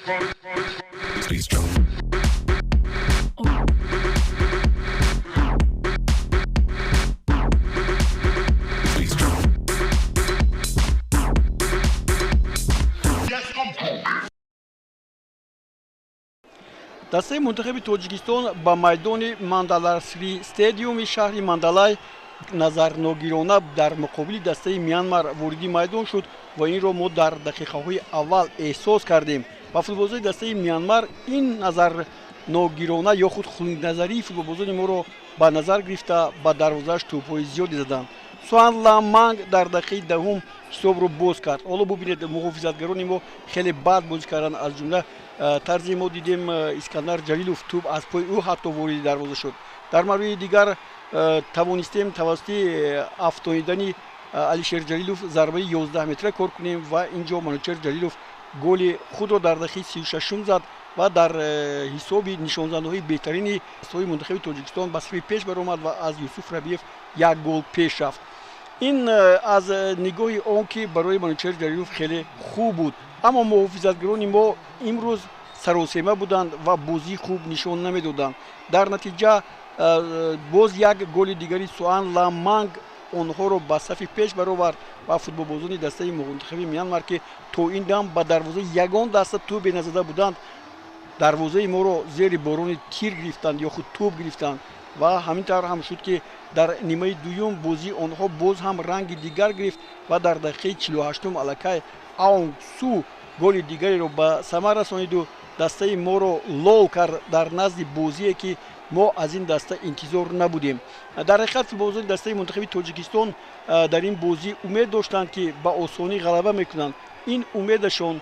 دسته منتخب توجیکستان با میدان ماندالارسری استادیوم شهر ماندالای نظرناگیرانه در مقابل دسته میانمار وارد میدان شد و این را ما در دقیقه‌های اول احساس کردیم. با فوتبالبازی دسته میانمار این نظرناگیرانه یا خود خونگ‌نظری فوتبالبازی ما را به نظر گرفته با دروازه‌اش توپ‌های زیادی زدند. سوان لامانگ در دقیقه دهم حساب رو باز کرد. حالا ببینید محافظتگران ما خیلی بد بازی کردن. از جمله طرزی ما دیدیم اسکندر جلیلوف توپ از پای او حتی وارد دروازه شد. در مورد دیگر توانستیم توسط افشاندن علیشیر جلیلوف ضربه 11 متره کار کنیم و اینجا منوچهر جلیلوف گل خود را در دقیقه 36 زد و در حساب نشان‌دهنده‌های بهترین سوی منتخب تاجیکستان به صفر پیش برآمد و از یوسف ربیف یک گل پیش رفت. این از نگاه آن که برای منوچهر جلیلوف خیلی خوب بود، اما محافظتگران ما امروز سراسیمه بودند و بازی خوب نشان نمیدادند. در نتیجه باز یک گل دیگری سوان لامانگ آنها را به صف پیش برآورد و فوتبالبازان دسته منتخب میانمار که تا این دم به دروازه یگان دسته توپ نزده بودند، دروازه ما را زیر باران تیر گرفتند یا خود توپ گرفتند و همینطور هم شد که در نیمه دوم بازی آنها باز هم رنگ دیگر گرفت و در دقیقه 48 الکی آنگ سو گل دیگری را به ثمر رسانید و دسته ما را لال کرد در نزد بازی که ما از این دسته انتظار نبودیم. در حقیقت فوتبالبازان دسته منتخب تاجیکستان در این بازی امید داشتند که با آسانی غلبه میکنند. این امیدشان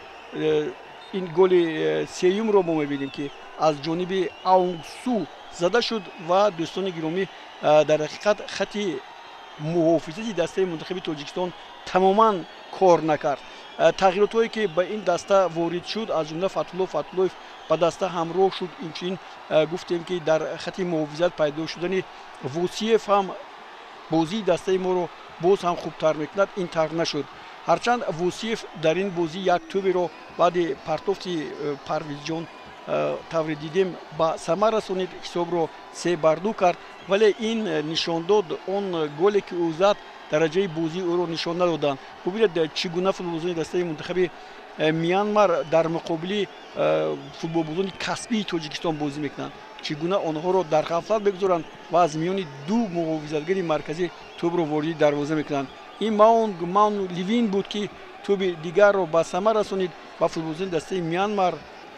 این گل سوم رو ما می‌بینیم که از جانب آنگ سو زده شد و دوستان گرامی در حقیقت خط محافظتی دسته منتخب تاجیکستان تماما کار نکرد. تغییرات هایی که به این دسته وارد شد از جمله فتولوف به دسته همراه شد. اینچنین گفتیم که در خط محافظت پیدا شدن وصیف هم بازی دسته ما رو باز هم خوبتر میکند. این طور نشد، هرچند وصیف در این بازی یک توپی رو بعد پرتافت پرویز جان طور دیدیم با ثمر رسانید، حساب رو 3-2 کرد، ولی این نشان داد اون گلی که او زد درجه بازی او رو نشان ندادند. ببینید چگونه فوتبالبازان دسته منتخب میانمار در مقابل فوتبالبازان کسبی تاجیکستان بازی میکنند، چگونه آنها رو در غفلت بگذارند و از میان دو محافظتگر مرکزی توپ رو وارد دروازه میکنند. این ماون لیوین بود که توپ دیگر رو به ثمر رسانید و فوتبالبازان دسته میانمار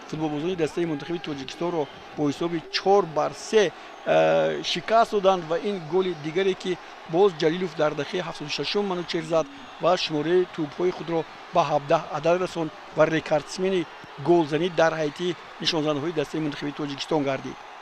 فوتبالبازان دسته منتخب تاجیکستان رو با حساب 4-3 شکست دادند و این گل دیگری که باز جلیلوف در دقیقه 76 منوچهر زد و شماره توپ‌های خود را به 17 عدد رساند و ریکاردسمن گلزنی در حیطه نشان‌دهنده‌های دسته منتخب تاجیکستان گردید.